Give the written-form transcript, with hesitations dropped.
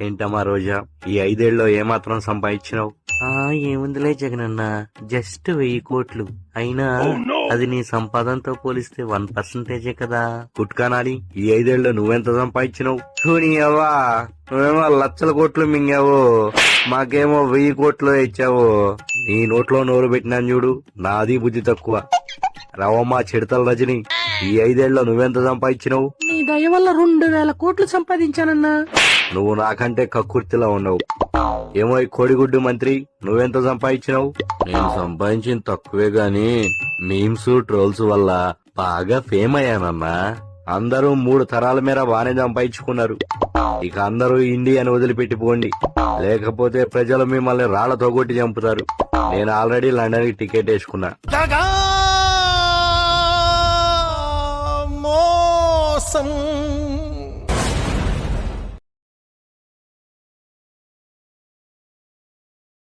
ఏంటమ్మా రోజా, ఈ 5 ఏళ్ళలో ఏమాత్రం సంపాదించినావు? ఏముందిలే జగనన్న, జస్ట్ 1000 కోట్లు. అయినా అది నీ సంపాదనతో పోలిస్తే 1% కదా. కుట్కానాలి, ఈ 5 ఏళ్ళలో నువ్వెంత సంపాదించినావు? చూని అవ్వా, నువ్వేమో లక్షల కోట్లు మింగావు, మాకేమో 1000 కోట్లు ఇచ్చావు. నీ నోట్లో నోరు పెట్టినాను చూడు, నాది బుద్ధి తక్కువ. రవమ్మా చిడతల రజని, ఈ 5 ఏళ్ళలో నువ్వెంత సంపాదించినావు? నీ దయ వల్ల 2000 కోట్లు సంపాదించానన్నా. నువ్వు నాకంటే కక్కుర్తిలా ఉన్నావు. ఏమో ఈ కోడిగుడ్డు మంత్రి, నువ్వెంత సంపాదించినావు? నేను సంపాదించింది తక్కువే గాని మీమ్స్ ట్రోల్స్ వల్ల బాగా ఫేమ్ అయ్యానన్నా. అందరూ 3 తరాల మేర బానే సంపాదించుకున్నారు. ఇక అందరూ ఇండియాని వదిలిపెట్టిపోండి, లేకపోతే ప్రజలు మిమ్మల్ని రాళ్లతో కొట్టి చంపుతారు. నేను ఆల్రెడీ లండన్ కి టికెట్ వేసుకున్నా. మోసం